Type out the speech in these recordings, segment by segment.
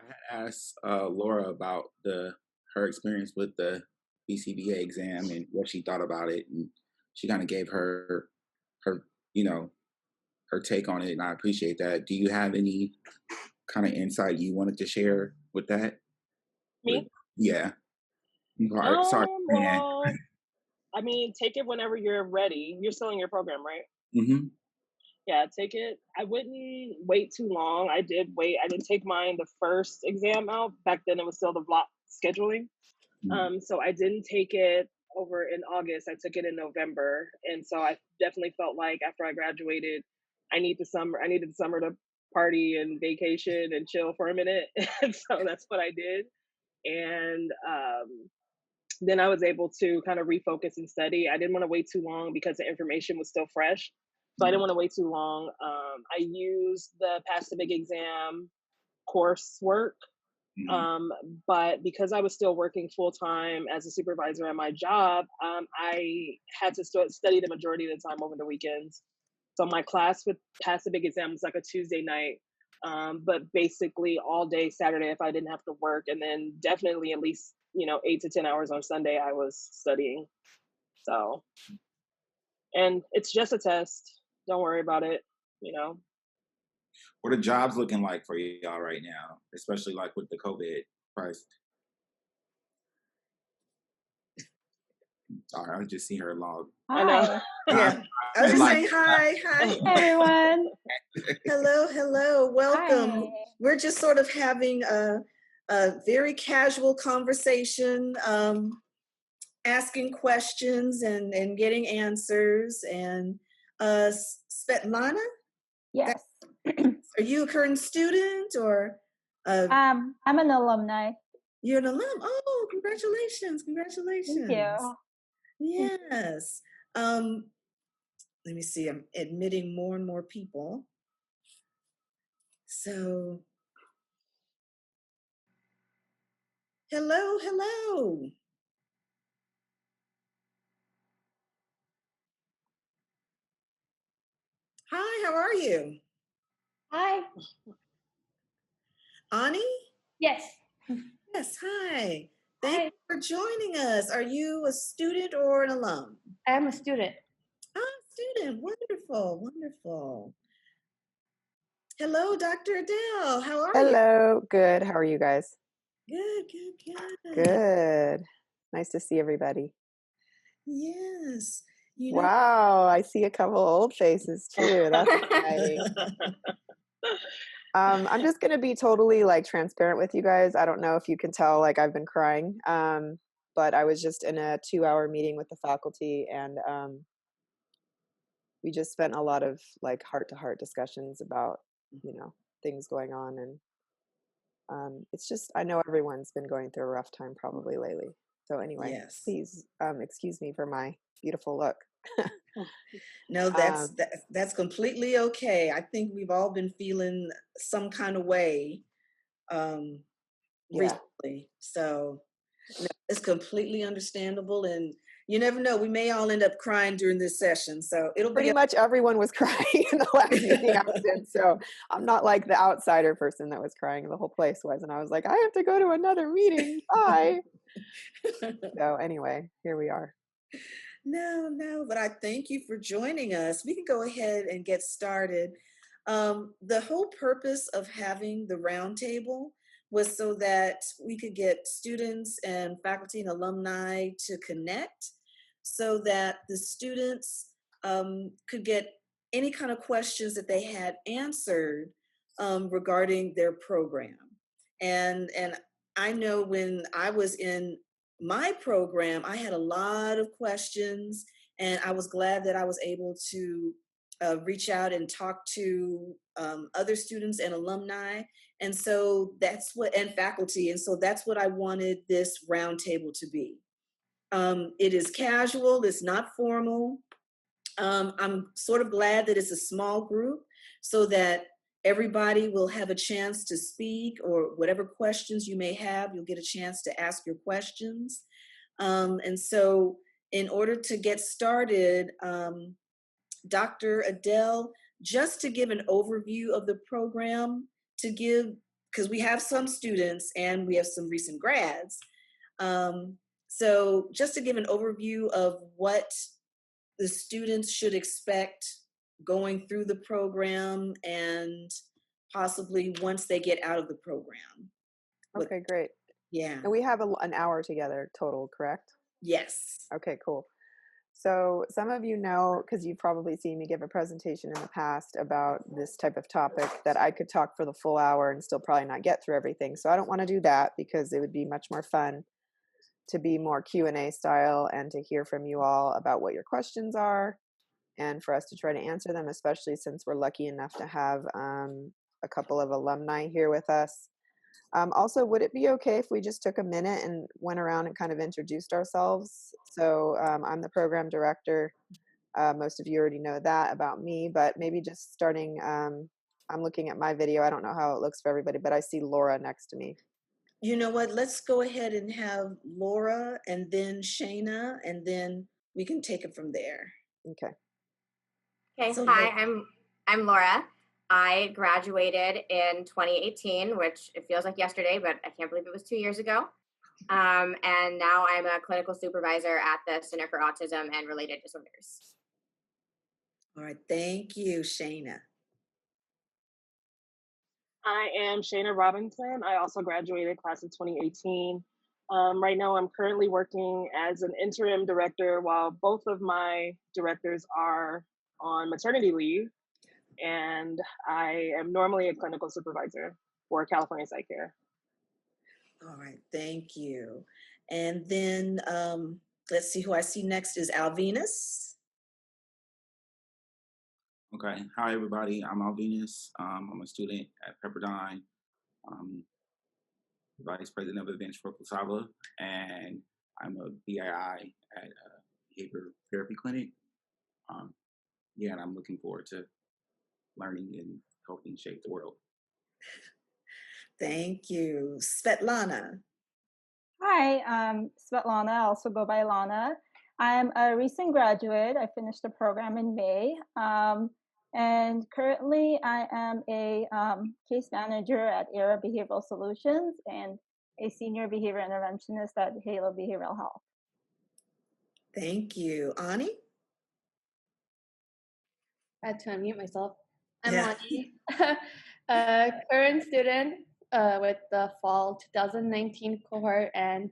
I asked Laura about her experience with the BCBA exam and what she thought about it, and she kind of gave her you know her take on it, and I appreciate that. Do you have any kind of insight you wanted to share with that? With Me? yeah, sorry, man. Well, I mean, take it whenever you're ready. You're still in your program, right? Hmm. Yeah, take it. I wouldn't wait too long. I did wait. I didn't take mine the first exam out. Back then, it was still the block scheduling. So I didn't take it over in August. I took it in November, and so I definitely felt like after I graduated, I need the summer. I needed the summer to party and vacation and chill for a minute, and so that's what I did. And then I was able to kind of refocus and study. I didn't want to wait too long because the information was still fresh. So I didn't want to wait too long. I used the Pass the Big Exam coursework, Hmm. um, but because I was still working full time as a supervisor at my job, I had to study the majority of the time over the weekends. So my class with Pass the Big Exam was like a Tuesday night, but basically all day Saturday if I didn't have to work, and then definitely at least 8 to 10 hours on Sunday I was studying. So, and it's just a test. Don't worry about it. You know. What are jobs looking like for y'all right now, especially like with the COVID price? Sorry, I just see her log. I know. Hi, Yeah. I was just Like, saying hi, hi. everyone. Hello, hello. Welcome. Hi. We're just sort of having a very casual conversation, asking questions and getting answers. And Svetlana, Yes. are you a current student or I'm an alumni. you're an alum? Oh, congratulations. Thank Congratulations. you. Yes. Let me see. I'm admitting more and more people. So, hello, hello. Hi, how are you? Hi. Ani? Yes. Yes, hi. Thank Hi. you for joining us. Are you a student or an alum? I am a student. Ah, student. Wonderful, wonderful. Hello, Dr. Adele. How are you? Hello, good. How are you guys? Good, good, good. Good. Nice to see everybody. Yes. You know, Wow, I see a couple old faces too. That's exciting. I'm just gonna be totally like transparent with you guys. I don't know if you can tell, like I've been crying. But I was just in a 2-hour meeting with the faculty, and we just spent a lot of like heart-to-heart discussions about, things going on, and it's just, I know everyone's been going through a rough time probably lately. So anyway, yes. please excuse me for my beautiful look. No, Um, that's completely okay. I think we've all been feeling some kind of way yeah, recently. So no, it's completely understandable. And you never know, we may all end up crying during this session. So it'll pretty be much everyone was crying in the last meeting I was in. So I'm not like the outsider person that was crying. The whole place was. And I was like, I have to go to another meeting. Bye. So anyway, here we are. No, but I thank you for joining us. We can go ahead and get started. The whole purpose of having the roundtable was so that we could get students and faculty and alumni to connect so that the students could get any kind of questions that they had answered regarding their program. And I know when I was in my program, I had a lot of questions, and I was glad that I was able to reach out and talk to other students and alumni. And so that's what, and faculty. And so that's what I wanted this roundtable to be. It is casual, it's not formal. I'm sort of glad that it's a small group so that everybody will have a chance to speak, or whatever questions you may have, you'll get a chance to ask your questions. And so in order to get started, Dr. Adele, just to give an overview of the program, to give because we have some students and we have some recent grads. So just to give an overview of what the students should expect going through the program and possibly once they get out of the program. Okay, great. Yeah. And we have an hour together total, correct? Yes. Okay, cool. So some of you know, because you've probably seen me give a presentation in the past about this type of topic, that I could talk for the full hour and still probably not get through everything. So I don't want to do that, because it would be much more fun to be more Q&A style and to hear from you all about what your questions are, and for us to try to answer them, especially since we're lucky enough to have a couple of alumni here with us. Also, would it be okay if we just took a minute and went around and kind of introduced ourselves? So I'm the program director. Most of you already know that about me, but maybe just starting, I'm looking at my video. I don't know how it looks for everybody, but I see Laura next to me. You know what? Let's go ahead and have Laura and then Shayna, and then we can take it from there. Okay. Okay, So hi, I'm Laura. I graduated in 2018, which it feels like yesterday, but I can't believe it was 2 years ago. And now I'm a clinical supervisor at the Center for Autism and Related Disorders. All right, thank you, Shayna. I am Shayna Robinson. I also graduated class of 2018. Right now, I'm currently working as an interim director while both of my directors are on maternity leave. And I am normally a clinical supervisor for California Psych Care. All right, thank you. And then let's see who I see next is Alvinus. Okay. Hi, everybody. I'm Alvinus. I'm a student at Pepperdine, Vice President of Events for Bcba, and I'm a BII at a behavior therapy clinic. Yeah, and I'm looking forward to learning and helping shape the world. Thank you. Svetlana. Hi, I'm Svetlana. I also go by Lana. I'm a recent graduate. I finished the program in May. And currently I am a case manager at ERA Behavioral Solutions and a senior behavior interventionist at Halo Behavioral Health. Thank you. Ani? I had to unmute myself. I'm Yeah. Ani, current student with the fall 2019 cohort, and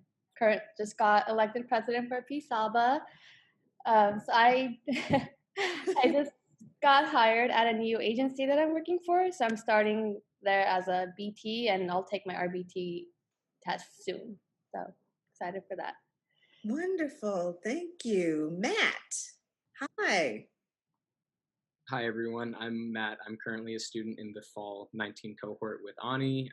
just got elected president for Bcba. So I I just got hired at a new agency that I'm working for. So I'm starting there as a BT, and I'll take my RBT test soon. So excited for that. Wonderful. Thank you. Matt. Hi. Hi, everyone. I'm Matt. I'm currently a student in the fall 19 cohort with Ani.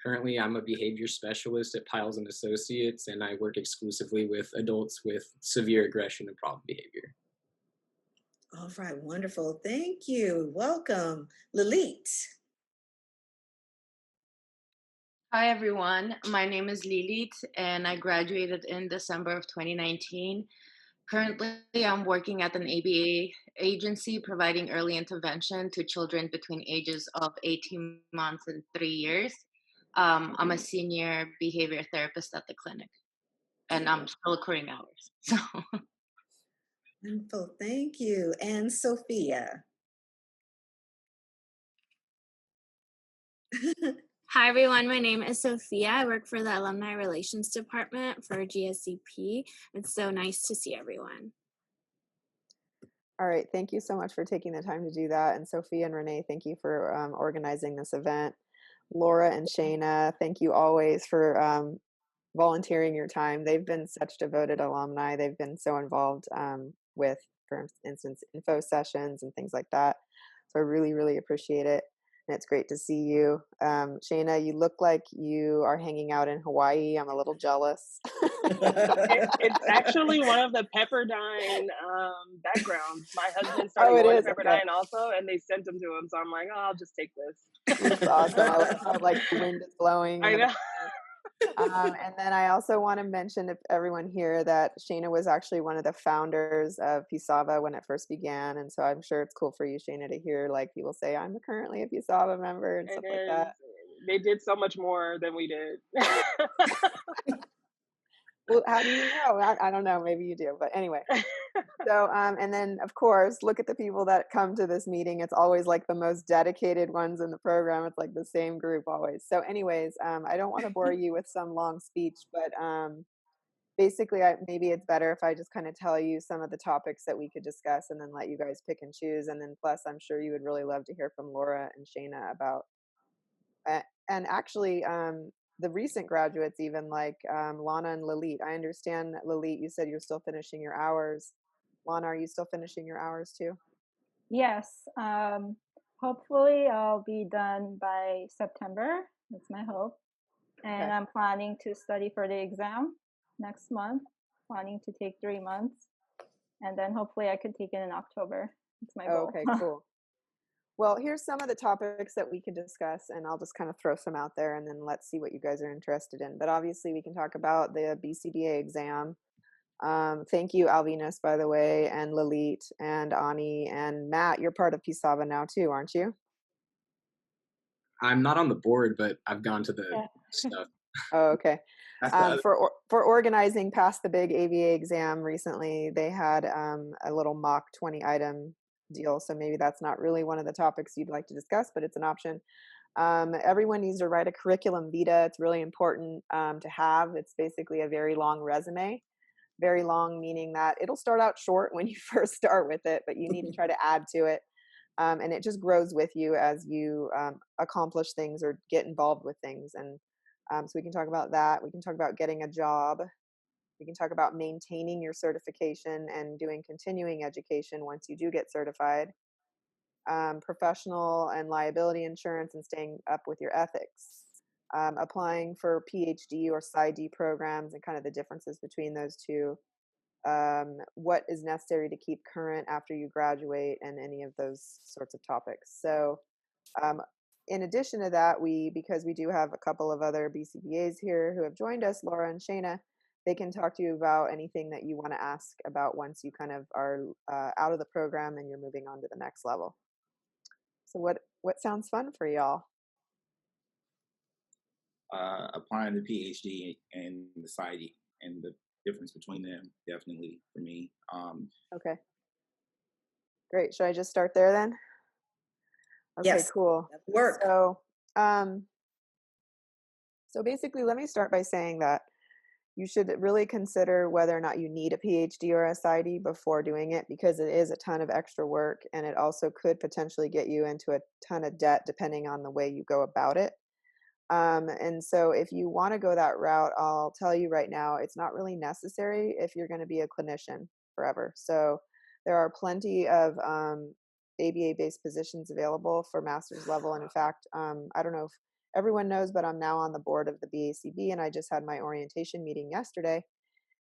Currently, I'm a behavior specialist at Piles and Associates, and I work exclusively with adults with severe aggression and problem behavior. All right, wonderful. Thank you. Welcome. Lilit. Hi everyone, my name is Lilit and I graduated in December of 2019. Currently, I'm working at an ABA agency providing early intervention to children between ages of 18 months and 3 years. I'm a senior behavior therapist at the clinic and I'm still accruing hours. So. Wonderful, thank you. And Sophia. Hi everyone, my name is Sophia. I work for the Alumni Relations Department for GSEP. It's so nice to see everyone. All right, thank you so much for taking the time to do that. And Sophia and Renee, thank you for organizing this event. Laura and Shayna, thank you always for volunteering your time. They've been such devoted alumni. They've been so involved with, for instance, info sessions and things like that. So I really, really appreciate it. And it's great to see you. Shayna, you look like you are hanging out in Hawaii. I'm a little jealous. It's actually one of the Pepperdine backgrounds. My husband started going to Pepperdine also, and they sent them to him. So I'm like, oh, I'll just take this. That's awesome. I like how like the wind is blowing. I know. And then I also want to mention to everyone here that Shayna was actually one of the founders of Bcba when it first began. And so I'm sure it's cool for you, Shayna, to hear like people say, I'm currently a Bcba member and stuff like that. they did so much more than we did. Well, how do you know? I don't know. Maybe you do, but anyway. So, and then of course, look at the people that come to this meeting. It's always like the most dedicated ones in the program. It's like the same group always. So anyways, I don't want to bore you with some long speech, but basically, maybe it's better if I just kind of tell you some of the topics that we could discuss and then let you guys pick and choose. And then plus, I'm sure you would really love to hear from Laura and Shayna about, and actually, the recent graduates, even like Lana and Lalit. I understand, Lalit, you said you're still finishing your hours. Lana, are you still finishing your hours too? Yes. Hopefully I'll be done by September. That's my hope. And Okay. I'm planning to study for the exam next month, planning to take 3 months. And then hopefully I could take it in October. That's my goal. Okay, cool. Well, here's some of the topics that we could discuss, and I'll just kind of throw some out there and then let's see what you guys are interested in. But obviously we can talk about the BCBA exam. Thank you, Alvinus, by the way, and Lalit and Ani and Matt. You're part of Bcba now too, aren't you? I'm not on the board, but I've gone to the stuff. Oh, okay. That's the other. For organizing past the big ABA exam recently, they had a little mock 20-item deal. So maybe that's not really one of the topics you'd like to discuss, but it's an option. Everyone needs to write a curriculum vitae. It's really important to have. It's basically a very long resume. Very long, meaning that it'll start out short when you first start with it, but you need to try to add to it. And it just grows with you as you accomplish things or get involved with things. And so we can talk about that. We can talk about getting a job. We can talk about maintaining your certification and doing continuing education once you do get certified. Professional and liability insurance and staying up with your ethics. Applying for PhD or Psyd programs and kind of the differences between those two. What is necessary to keep current after you graduate, and any of those sorts of topics. So in addition to that, because we do have a couple of other BCBAs here who have joined us, Laura and Shayna, they can talk to you about anything that you want to ask about once you kind of are out of the program and you're moving on to the next level. So what sounds fun for y'all? Applying the PhD and the Psyd and the difference between them, definitely for me. Okay. Great. Should I just start there then? Okay, Yes, cool. that work. So basically, let me start by saying that you should really consider whether or not you need a PhD or a Psyd before doing it, because it is a ton of extra work, and it also could potentially get you into a ton of debt depending on the way you go about it. And so if you want to go that route, I'll tell you right now, it's not really necessary if you're going to be a clinician forever. So there are plenty of ABA-based positions available for master's level. And in fact, I don't know if everyone knows, but I'm now on the board of the Bcba, and I just had my orientation meeting yesterday.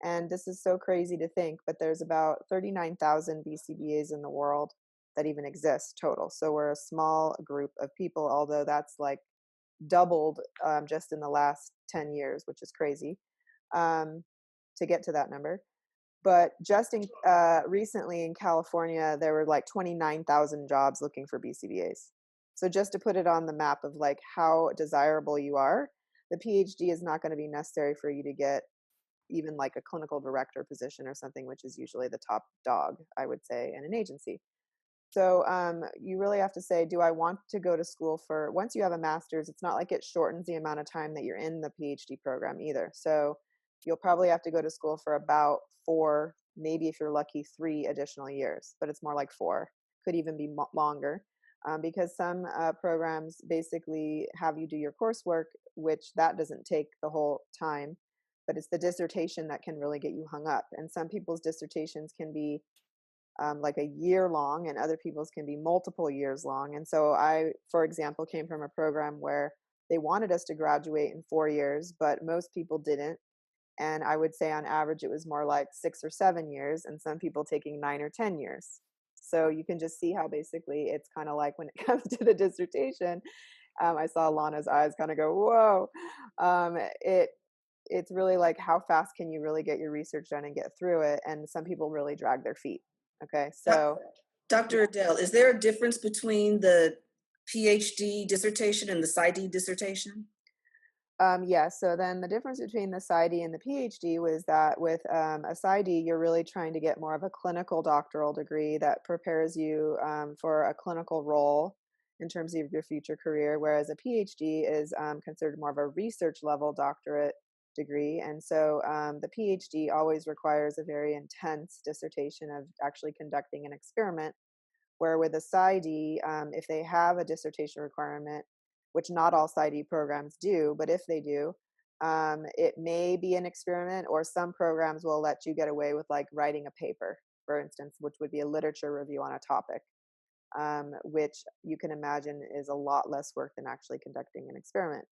And this is so crazy to think, but there's about 39,000 BCBAs in the world that even exist total. So we're a small group of people, although that's like doubled just in the last 10 years, which is crazy to get to that number. But just recently in California, there were like 29,000 jobs looking for BCBAs. So just to put it on the map of like how desirable you are, the PhD is not going to be necessary for you to get even like a clinical director position or something, which is usually the top dog, I would say, in an agency. So you really have to say, do I want to go to school for, once you have a master's, it's not like it shortens the amount of time that you're in the PhD program either. So you'll probably have to go to school for about 4, maybe if you're lucky, 3 additional years, but it's more like 4, could even be longer, because some programs basically have you do your coursework, which that doesn't take the whole time, but it's the dissertation that can really get you hung up. And some people's dissertations can be like a year long, and other people's can be multiple years long. And so I, for example, came from a program where they wanted us to graduate in 4 years, but most people didn't. And I would say on average, it was more like 6 or 7 years, and some people taking 9 or 10 years. So you can just see how basically it's kind of like when it comes to the dissertation, I saw Lana's eyes kind of go, whoa. It's really like how fast can you really get your research done and get through it. And some people really drag their feet. Okay, so Dr. Adele, is there a difference between the PhD dissertation and the Psyd dissertation? Yeah, so then the difference between the PsyD and the PhD was that with a PsyD, you're really trying to get more of a clinical doctoral degree that prepares you for a clinical role in terms of your future career, whereas a PhD is considered more of a research level doctorate degree. And so the PhD always requires a very intense dissertation of actually conducting an experiment, where with a PsyD, if they have a dissertation requirement, which not all PsyD programs do, but if they do, it may be an experiment, or some programs will let you get away with like writing a paper, for instance, which would be a literature review on a topic, which you can imagine is a lot less work than actually conducting an experiment.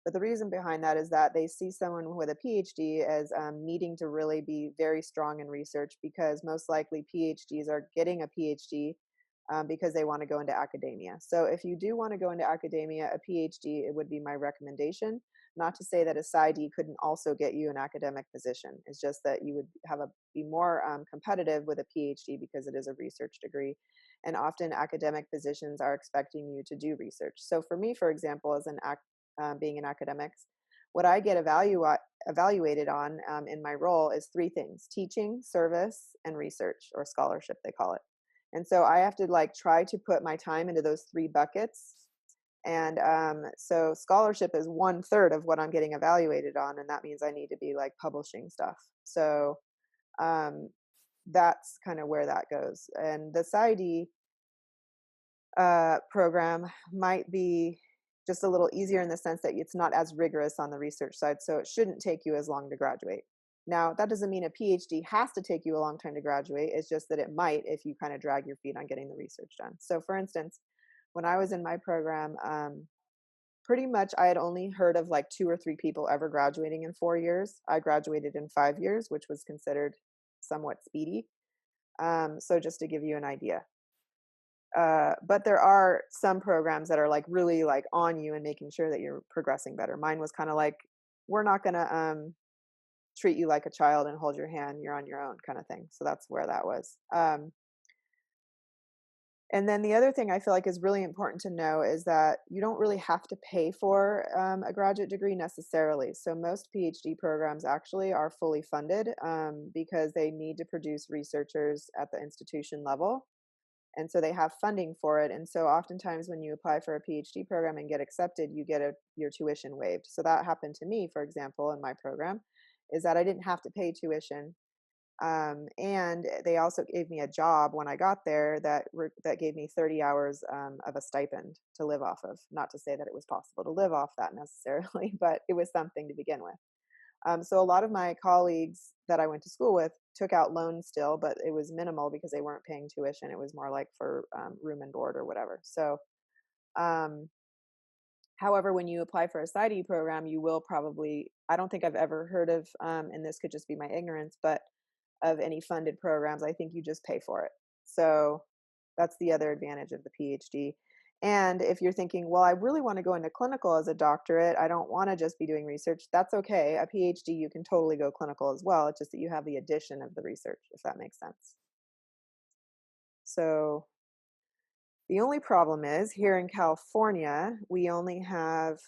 But the reason behind that is that they see someone with a PhD as needing to really be very strong in research, because most likely PhDs are getting a PhD because they want to go into academia. So if you do want to go into academia, a PhD, it would be my recommendation. Not to say that a PsyD couldn't also get you an academic position. It's just that you would be more competitive with a PhD because it is a research degree. And often academic positions are expecting you to do research. So for me, for example, as being in academics, what I get evaluated on in my role is three things: teaching, service, and research, or scholarship, they call it. And so I have to like try to put my time into those three buckets. And so scholarship is 1/3 of what I'm getting evaluated on. And that means I need to be like publishing stuff. So that's kind of where that goes. And the PsyD program might be just a little easier in the sense that it's not as rigorous on the research side. So it shouldn't take you as long to graduate. Now, that doesn't mean a PhD has to take you a long time to graduate. It's just that it might if you kind of drag your feet on getting the research done. So for instance, when I was in my program, pretty much I had only heard of like 2 or 3 people ever graduating in 4 years. I graduated in 5 years, which was considered somewhat speedy. So just to give you an idea. But there are some programs that are like really like on you and making sure that you're progressing better. Mine was kind of like, we're not going to treat you like a child and hold your hand, you're on your own kind of thing. So that's where that was. And then the other thing I feel like is really important to know is that you don't really have to pay for a graduate degree necessarily. So most PhD programs actually are fully funded because they need to produce researchers at the institution level. And so they have funding for it. And so oftentimes when you apply for a PhD program and get accepted, you get your tuition waived. So that happened to me, for example, in my program, is that I didn't have to pay tuition. And they also gave me a job when I got there that gave me 30 hours of a stipend to live off of. Not to say that it was possible to live off that necessarily, but it was something to begin with. So a lot of my colleagues that I went to school with took out loans still, but it was minimal because they weren't paying tuition. It was more like for room and board or whatever. So, however, when you apply for a PsyD program, you will probably, I don't think I've ever heard of, and this could just be my ignorance, but of any funded programs, I think you just pay for it. So that's the other advantage of the PhD. And if you're thinking, well, I really want to go into clinical as a doctorate, I don't want to just be doing research, that's okay. A PhD, you can totally go clinical as well. It's just that you have the addition of the research, if that makes sense. So the only problem is here in California, we only have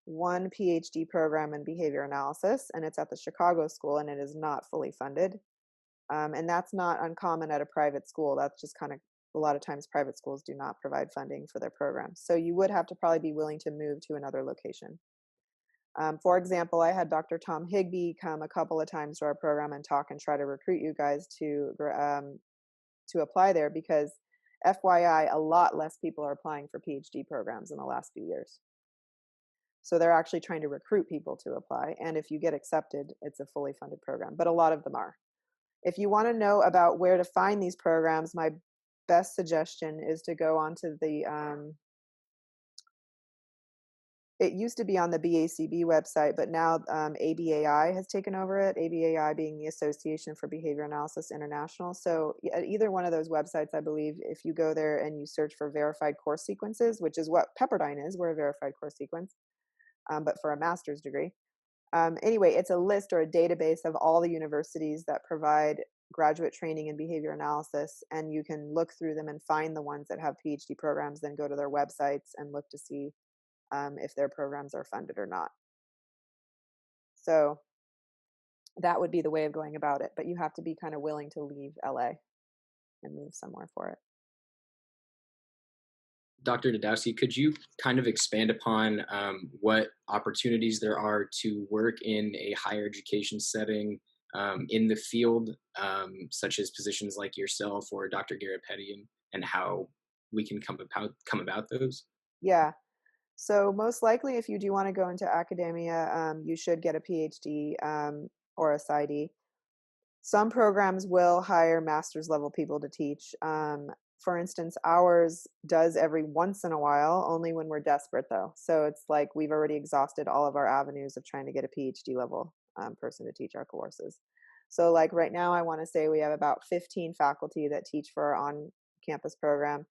one PhD program in behavior analysis, and it's at the Chicago School, and it is not fully funded. And that's not uncommon at a private school. That's just kind of, a lot of times private schools do not provide funding for their programs. So you would have to probably be willing to move to another location. For example, I had Dr. Tom Higby come a couple of times to our program and talk and try to recruit you guys to apply there, because FYI, a lot less people are applying for PhD programs in the last few years. So they're actually trying to recruit people to apply. And if you get accepted, it's a fully funded program, but a lot of them are. If you want to know about where to find these programs, my best suggestion is to go onto the, it used to be on the BACB website, but now ABAI has taken over it, ABAI being the Association for Behavior Analysis International. So at either one of those websites, I believe, if you go there and you search for verified course sequences, which is what Pepperdine is, we're a verified course sequence, but for a master's degree. Anyway, it's a list or a database of all the universities that provide graduate training in behavior analysis, and you can look through them and find the ones that have PhD programs, then go to their websites and look to see if their programs are funded or not. So that would be the way of going about it, but you have to be kind of willing to leave LA and move somewhere for it. Dr. Dadowski, could you kind of expand upon what opportunities there are to work in a higher education setting in the field, such as positions like yourself or Dr. Garapetian, and how we can come about those? Yeah. So most likely, if you do want to go into academia, you should get a PhD or a Psyd. Some programs will hire master's level people to teach. For instance, ours does every once in a while, only when we're desperate though. So it's like we've already exhausted all of our avenues of trying to get a PhD level person to teach our courses. So like right now, I want to say we have about 15 faculty that teach for our on-campus program.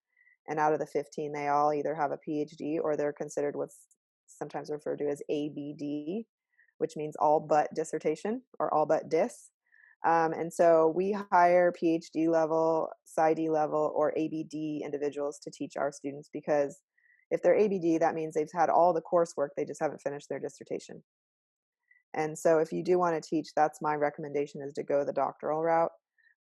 And out of the 15, they all either have a PhD or they're considered what's sometimes referred to as ABD, which means all but dissertation or all but dis. And so we hire PhD level, Psyd level, or ABD individuals to teach our students, because if they're ABD, that means they've had all the coursework, they just haven't finished their dissertation. And so if you do want to teach, that's my recommendation, is to go the doctoral route.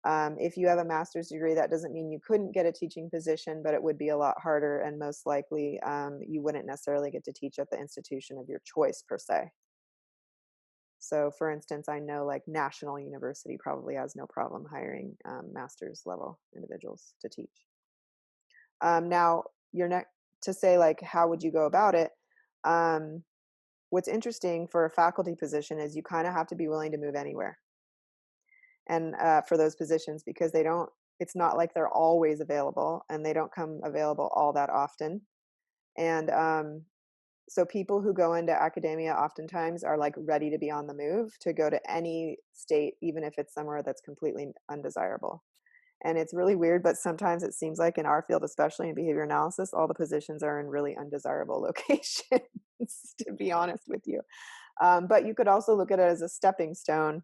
If you have a master's degree, that doesn't mean you couldn't get a teaching position, but it would be a lot harder, and most likely you wouldn't necessarily get to teach at the institution of your choice per se. So for instance, I know like National University probably has no problem hiring master's level individuals to teach. Now, to say like, how would you go about it? What's interesting for a faculty position is you kind of have to be willing to move anywhere. And for those positions, because it's not like they're always available, and they don't come available all that often. And so people who go into academia oftentimes are like ready to be on the move to go to any state, even if it's somewhere that's completely undesirable. And it's really weird, but sometimes it seems like in our field, especially in behavior analysis, all the positions are in really undesirable locations, to be honest with you. But you could also look at it as a stepping stone,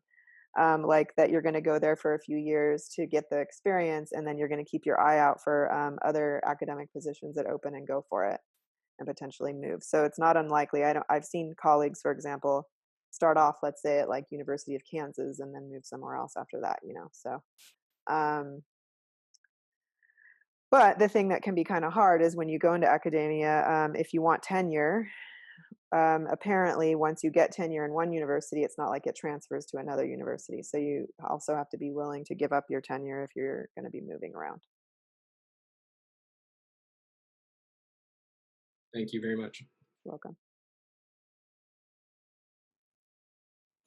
like that you're going to go there for a few years to get the experience, and then you're going to keep your eye out for other academic positions that open and go for it and potentially move. So it's not unlikely. I've seen colleagues, for example, start off, let's say, at like University of Kansas and then move somewhere else after that, so but the thing that can be kind of hard is when you go into academia, if you want tenure, apparently once you get tenure in one university, it's not like it transfers to another university. So you also have to be willing to give up your tenure if you're going to be moving around. Thank you very much. You're welcome.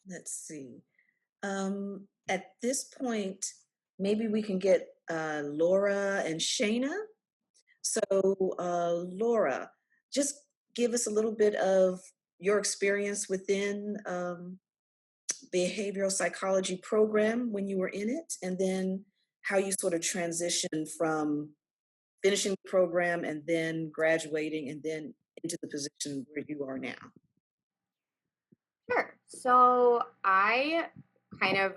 Let's see. At this point, maybe we can get Laura and Shayna. So Laura, just give us a little bit of your experience within behavioral psychology program when you were in it, and then how you sort of transitioned from finishing the program and then graduating and then into the position where you are now. Sure. So I kind of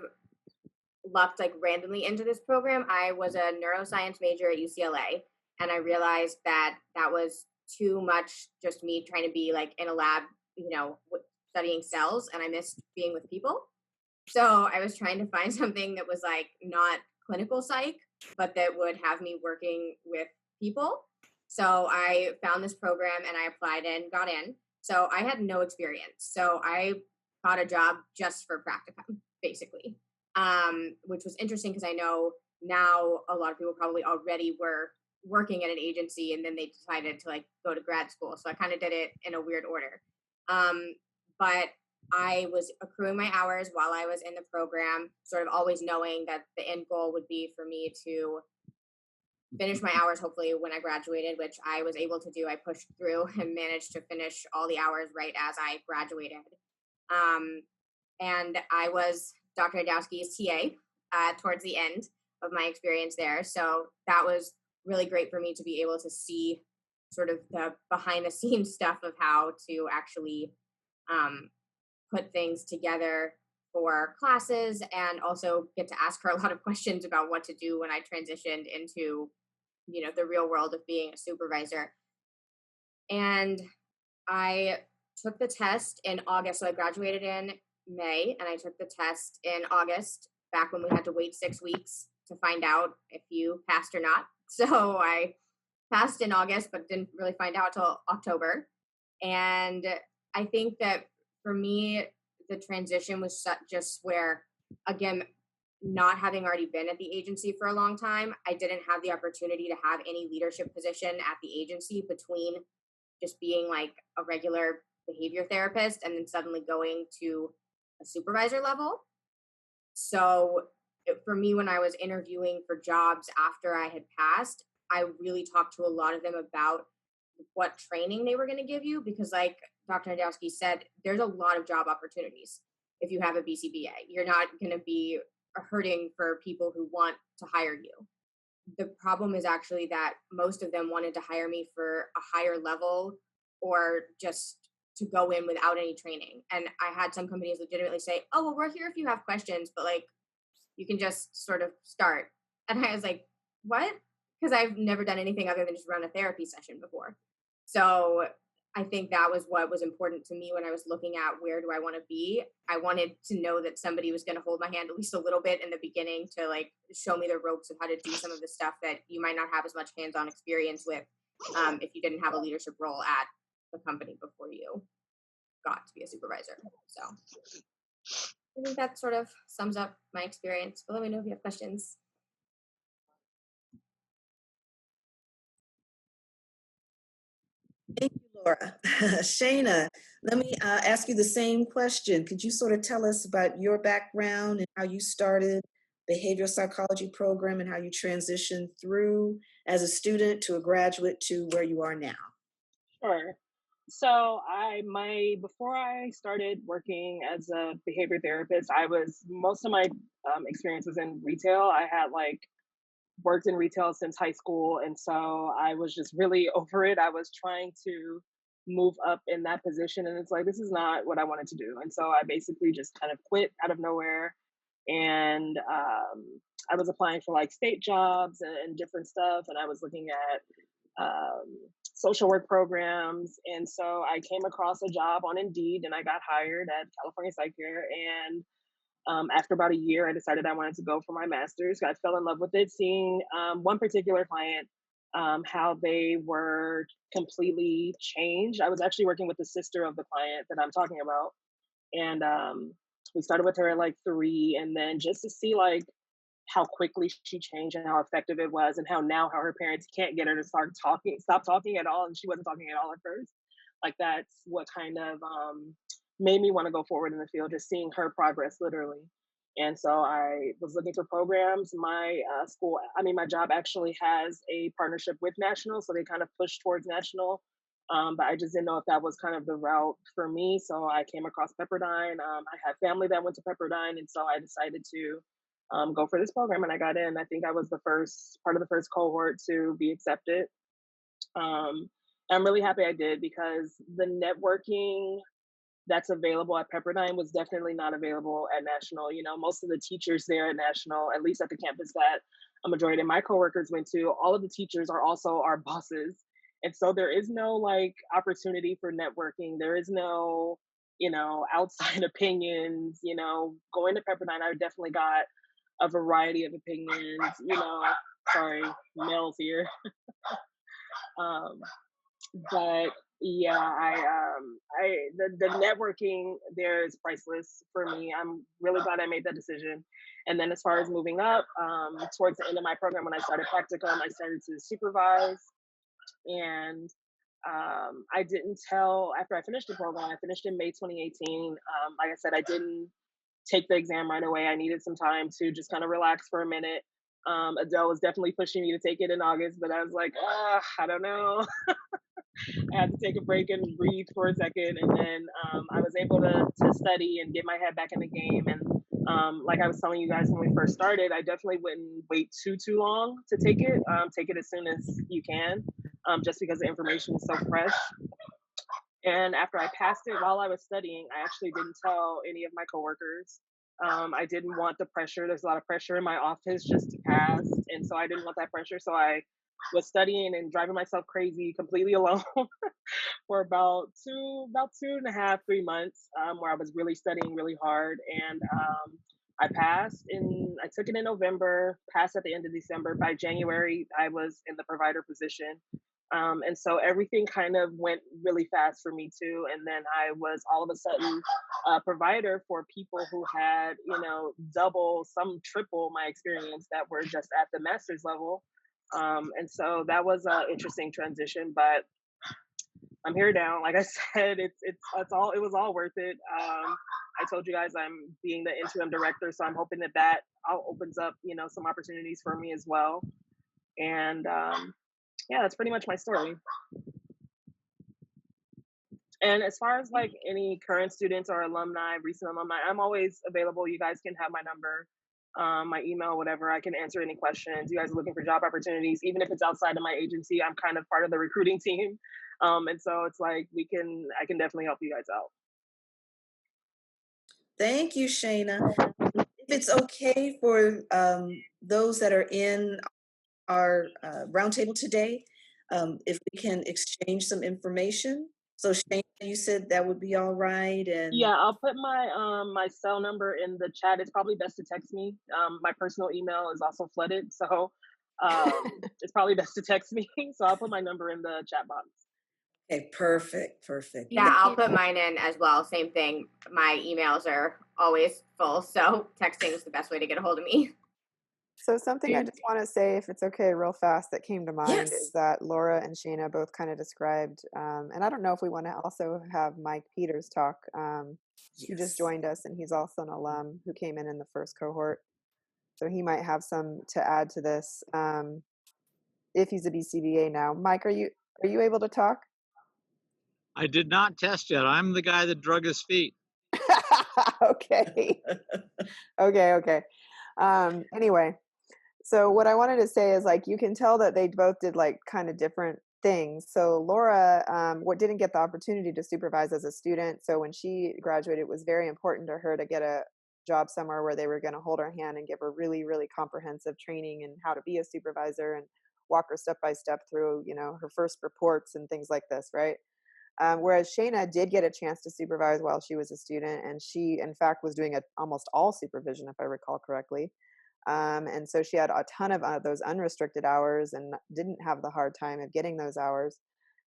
lucked like randomly into this program. I was a neuroscience major at UCLA, and I realized that was too much just me trying to be like in a lab, studying cells, and I missed being with people. So I was trying to find something that was like not clinical psych, but that would have me working with people. So I found this program and I applied and got in. So I had no experience. So I got a job just for practicum, basically, which was interesting because I know now a lot of people probably already were working at an agency and then they decided to like go to grad school. So I kind of did it in a weird order. But I was accruing my hours while I was in the program, sort of always knowing that the end goal would be for me to finish my hours, hopefully when I graduated, which I was able to do. I pushed through and managed to finish all the hours right as I graduated. And I was Dr. Dadowski's TA towards the end of my experience there. So that was really great for me to be able to see sort of the behind the scenes stuff of how to actually put things together for classes and also get to ask her a lot of questions about what to do when I transitioned into, the real world of being a supervisor. And I took the test in August. So I graduated in May and I took the test in August, back when we had to wait 6 weeks to find out if you passed or not. So I passed in August, but didn't really find out till October. And I think that for me, the transition was just where, again, not having already been at the agency for a long time, I didn't have the opportunity to have any leadership position at the agency between just being like a regular behavior therapist and then suddenly going to a supervisor level. So for me, when I was interviewing for jobs after I had passed, I really talked to a lot of them about what training they were going to give you, because like Dr. Nadowski said, there's a lot of job opportunities if you have a BCBA. You're not going to be hurting for people who want to hire you. The problem is actually that most of them wanted to hire me for a higher level or just to go in without any training. And I had some companies legitimately say, oh, well, we're here if you have questions, but like, you can just sort of start. And I was like, what? Because I've never done anything other than just run a therapy session before. So I think that was what was important to me when I was looking at where do I want to be. I wanted to know that somebody was going to hold my hand at least a little bit in the beginning to like show me the ropes of how to do some of the stuff that you might not have as much hands-on experience with if you didn't have a leadership role at the company before you got to be a supervisor. So I think that sort of sums up my experience, but let me know if you have questions. Thank you, Laura. Shayna, let me ask you the same question. Could you sort of tell us about your background and how you started behavioral psychology program and how you transitioned through as a student to a graduate to where you are now? Sure. So before I started working as a behavior therapist, most of my experience was in retail. I had worked in retail since high school, and so I was just really over it. I was trying to move up in that position, and it's like, this is not what I wanted to do. And so I basically just kind of quit out of nowhere, and I was applying for state jobs and different stuff, and I was looking at social work programs. And so I came across a job on Indeed and I got hired at California Psych Care. And after about a year, I decided I wanted to go for my master's. I fell in love with it, seeing one particular client, how they were completely changed. I was actually working with the sister of the client that I'm talking about. And we started with her at 3, and then just to see how quickly she changed and how effective it was, and how her parents can't get her to stop talking at all. And she wasn't talking at all at first. That's what kind of made me want to go forward in the field, just seeing her progress literally. And so I was looking for programs. My my job actually has a partnership with National, so they kind of push towards National. But I just didn't know if that was kind of the route for me. So I came across Pepperdine. I had family that went to Pepperdine, and so I decided to go for this program, and I got in. I think I was part of the first cohort to be accepted. I'm really happy I did, because the networking that's available at Pepperdine was definitely not available at National. Most of the teachers there at National, at least at the campus that a majority of my coworkers went to, all of the teachers are also our bosses. And so there is no opportunity for networking. There is no, outside opinions. Going to Pepperdine, I definitely got a variety of opinions, sorry, males here. But yeah, the networking there is priceless for me. I'm really glad I made that decision. And then as far as moving up, towards the end of my program, when I started practicum, I started to supervise. And I didn't tell, after I finished the program, I finished in May 2018. Like I said, I didn't take the exam right away. I needed some time to just kind of relax for a minute. Adele was definitely pushing me to take it in August, but I was like, I don't know. I had to take a break and breathe for a second. And then I was able to study and get my head back in the game. And like I was telling you guys when we first started, I definitely wouldn't wait too long to take it. Take it as soon as you can, just because the information is so fresh. And after I passed it while I was studying, I actually didn't tell any of my coworkers. I didn't want the pressure. There's a lot of pressure in my office just to pass. And so I didn't want that pressure. So I was studying and driving myself crazy completely alone for about 2.5, 3 months, where I was really studying really hard. And I took it in November, passed at the end of December. By January, I was in the provider position. And so everything kind of went really fast for me too. And then I was all of a sudden a provider for people who had, double, some triple my experience that were just at the master's level. And so that was an interesting transition, but I'm here now. Like I said, it was all worth it. I told you guys I'm being the interim director, so I'm hoping that opens up, some opportunities for me as well. And yeah, that's pretty much my story. And as far as like any current students or alumni, recent alumni, I'm always available. You guys can have my number, my email, whatever. I can answer any questions. You guys are looking for job opportunities, even if it's outside of my agency. I'm kind of part of the recruiting team, and so it's like I can definitely help you guys out. Thank you, Shayna. If it's okay for those that are in our roundtable today, if we can exchange some information. So Shayna, you said that would be all right. And yeah, I'll put my cell number in the chat. It's probably best to text me. My personal email is also flooded, so it's probably best to text me. So I'll put my number in the chat box. Okay, perfect. Yeah, I'll put mine in as well. Same thing. My emails are always full, so texting is the best way to get a hold of me. So something I just want to say, if it's okay, real fast, that came to mind is that Laura and Shayna both kind of described, and I don't know if we want to also have Mike Peters talk. He just joined us, and he's also an alum who came in the first cohort. So he might have some to add to this if he's a BCBA now. Mike, are you able to talk? I did not test yet. I'm the guy that drug his feet. Okay. Okay. Anyway. So what I wanted to say is, like, you can tell that they both did like kind of different things. So Laura, what didn't get the opportunity to supervise as a student. So when she graduated, it was very important to her to get a job somewhere where they were going to hold her hand and give her really, really comprehensive training in how to be a supervisor and walk her step by step through, her first reports and things like this, right? Whereas Shayna did get a chance to supervise while she was a student, and she, in fact, was doing almost all supervision, if I recall correctly. And so she had a ton of those unrestricted hours and didn't have the hard time of getting those hours.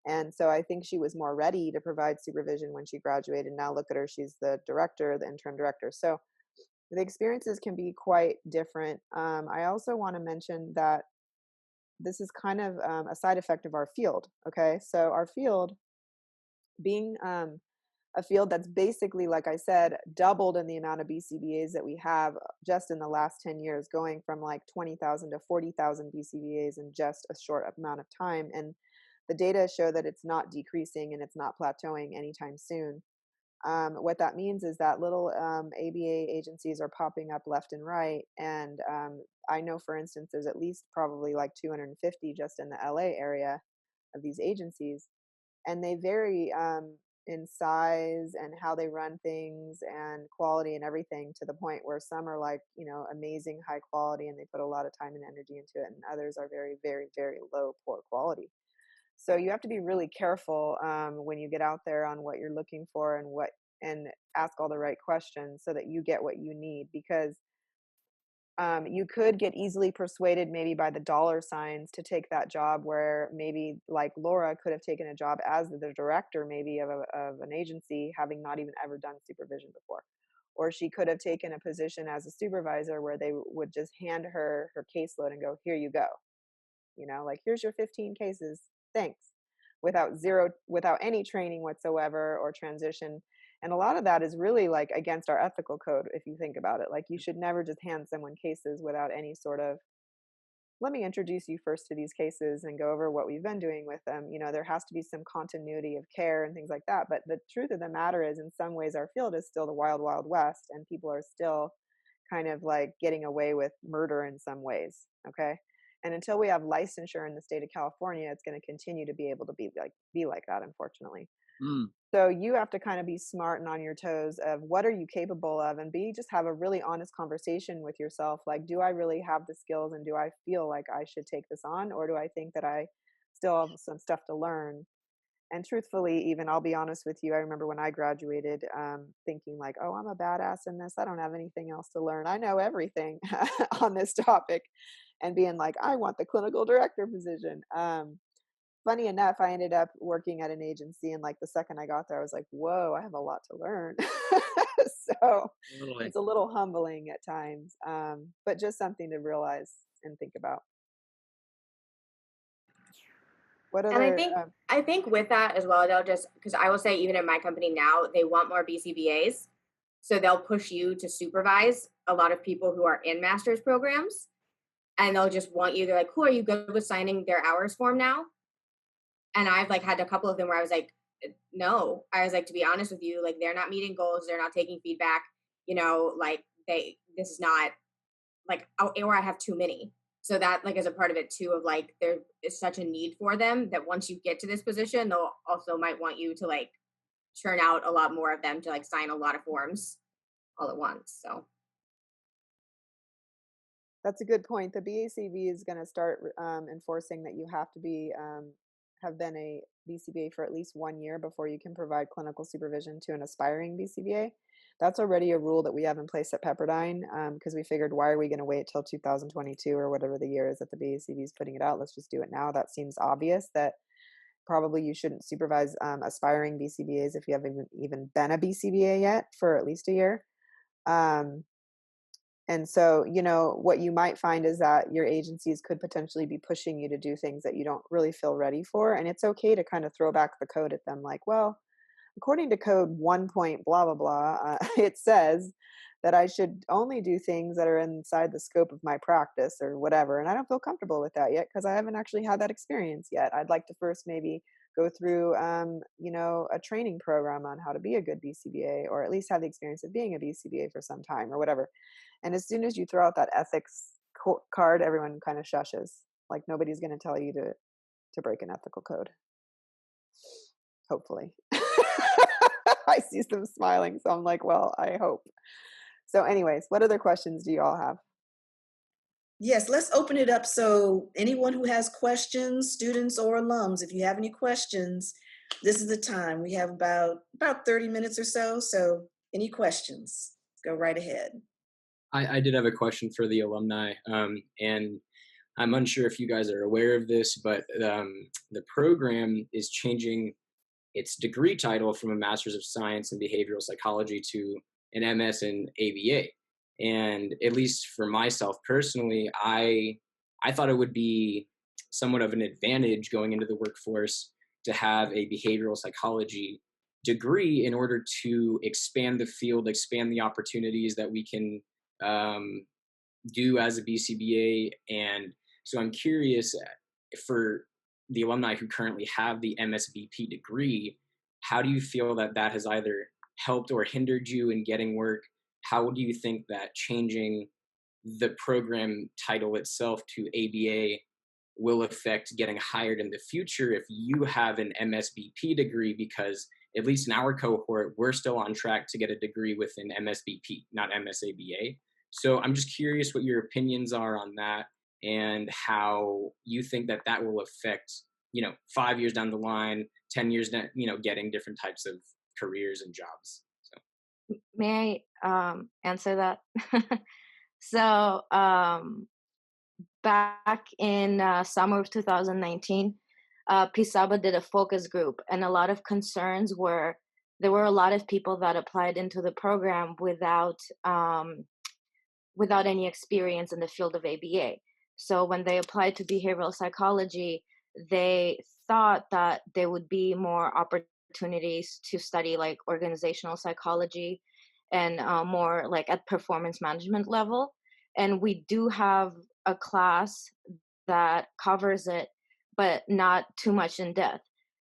And so I think she was more ready to provide supervision when she graduated. Now look at her, she's the director, the interim director. So the experiences can be quite different. I also want to mention that this is kind of a side effect of our field. Okay, so our field being a field that's basically, like I said, doubled in the amount of BCBAs that we have just in the last 10 years, going from like 20,000 to 40,000 BCBAs in just a short amount of time. And the data show that it's not decreasing and it's not plateauing anytime soon. What that means is that little ABA agencies are popping up left and right. And I know, for instance, there's at least probably like 250 just in the LA area of these agencies. And they vary in size and how they run things and quality and everything, to the point where some are like, amazing high quality and they put a lot of time and energy into it, and others are very, very, very low, poor quality. So you have to be really careful when you get out there on what you're looking for and ask all the right questions so that you get what you need, because you could get easily persuaded maybe by the dollar signs to take that job, where maybe like Laura could have taken a job as the director maybe of an agency, having not even ever done supervision before. Or she could have taken a position as a supervisor where they would just hand her caseload and go, here you go. Like, here's your 15 cases, thanks, without any training whatsoever or transition. And a lot of that is really like against our ethical code, if you think about it. Like, you should never just hand someone cases without any sort of, let me introduce you first to these cases and go over what we've been doing with them. There has to be some continuity of care and things like that. But the truth of the matter is, in some ways, our field is still the wild, wild west, and people are still kind of like getting away with murder in some ways. Okay. And until we have licensure in the state of California, it's going to continue to be able to be like that, unfortunately. Mm. So you have to kind of be smart and on your toes of what are you capable of, and just have a really honest conversation with yourself. Like, do I really have the skills, and do I feel like I should take this on, or do I think that I still have some stuff to learn? And truthfully, even I'll be honest with you, I remember when I graduated, thinking like, oh, I'm a badass in this. I don't have anything else to learn. I know everything on this topic, and being like, I want the clinical director position. Funny enough, I ended up working at an agency, and like the second I got there, I was like, whoa, I have a lot to learn. So Totally. it's a little humbling at times, but just something to realize and think about. What And other, I think with that as well, they'll just, because I will say even in my company now, they want more BCBAs. So they'll push you to supervise a lot of people who are in master's programs. And they'll just want you, they're like, cool, are you good with signing their hours form now? And I've like had a couple of them where I was like, no. I was like, to be honest with you, like they're not meeting goals, they're not taking feedback, you know, like this is not like, or I have too many. So that like is a part of it too, of like there is such a need for them that once you get to this position, they'll also might want you to like churn out a lot more of them to like sign a lot of forms all at once. So that's a good point. The BACB is going to start enforcing that you have to be have been a BCBA for at least 1 year before you can provide clinical supervision to an aspiring BCBA. That's already a rule that we have in place at Pepperdine, because we figured, why are we going to wait till 2022 or whatever the year is that the BACB is putting it out? Let's just do it now. That seems obvious that probably you shouldn't supervise aspiring BCBAs if you haven't even been a BCBA yet for at least a year. And so, you know, what you might find is that your agencies could potentially be pushing you to do things that you don't really feel ready for. And it's okay to kind of throw back the code at them like, well, according to code 1 point blah, blah, blah, it says that I should only do things that are inside the scope of my practice or whatever. And I don't feel comfortable with that yet because I haven't actually had that experience yet. I'd like to first maybe go through, you know, a training program on how to be a good BCBA, or at least have the experience of being a BCBA for some time or whatever. And as soon as you throw out that ethics card, everyone kind of shushes. Like nobody's going to tell you to break an ethical code. Hopefully. I see them smiling, so I'm like, well, I hope. So anyways, what other questions do you all have? Yes, let's open it up. So anyone who has questions, students or alums, if you have any questions, this is the time. We have about 30 minutes or so. So any questions, go right ahead. I did have a question for the alumni, and I'm unsure if you guys are aware of this, but the program is changing its degree title from a Master's of Science in Behavioral Psychology to an MS in ABA. And at least for myself personally, I thought it would be somewhat of an advantage going into the workforce to have a behavioral psychology degree in order to expand the field, expand the opportunities that we can do as a BCBA. And so I'm curious, for the alumni who currently have the MSBP degree, how do you feel that that has either helped or hindered you in getting work? How do you think that changing the program title itself to ABA will affect getting hired in the future if you have an MSBP degree? Because at least in our cohort, we're still on track to get a degree with an MSBP, not MSABA. So I'm just curious what your opinions are on that and how you think that that will affect, 5 years down the line, 10 years down, getting different types of careers and jobs. So. May I answer that? So back in summer of 2019, Bcba did a focus group, and a lot of concerns were there were a lot of people that applied into the program without any experience in the field of ABA. So when they applied to behavioral psychology, they thought that there would be more opportunities to study like organizational psychology and more like at performance management level. And we do have a class that covers it, but not too much in depth.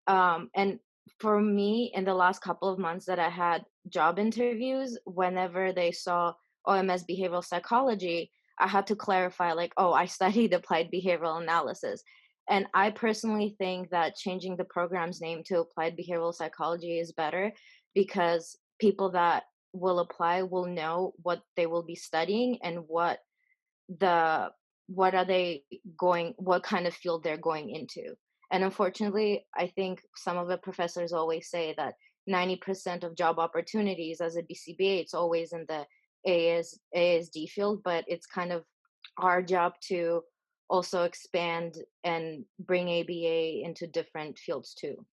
And for me, in the last couple of months that I had job interviews, whenever they saw OMS behavioral psychology, I had to clarify, like, oh, I studied applied behavioral analysis. And I personally think that changing the program's name to applied behavioral psychology is better, because people that will apply will know what they will be studying and the what are they going what kind of field they're going into. And unfortunately, I think some of the professors always say that 90% of job opportunities as a BCBA, it's always in the ASD field, but it's kind of our job to also expand and bring ABA into different fields too.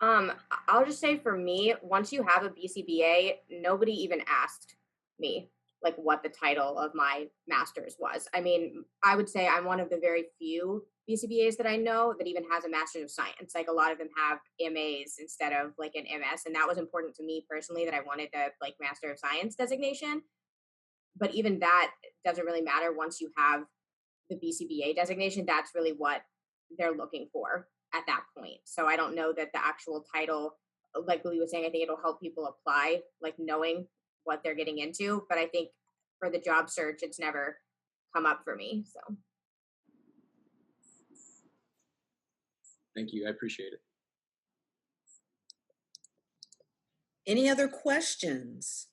I'll just say for me, once you have a BCBA, nobody even asked me like what the title of my master's was. I mean, I would say I'm one of the very few BCBAs that I know that even has a master's of science. Like a lot of them have MAs instead of like an MS, and that was important to me personally, that I wanted the like Master of Science designation. But even that doesn't really matter once you have the BCBA designation. That's really what they're looking for at that point. So I don't know that the actual title, like Lily was saying, I think it'll help people apply, like knowing what they're getting into. But I think for the job search, it's never come up for me. So Thank you. I appreciate it. Any other questions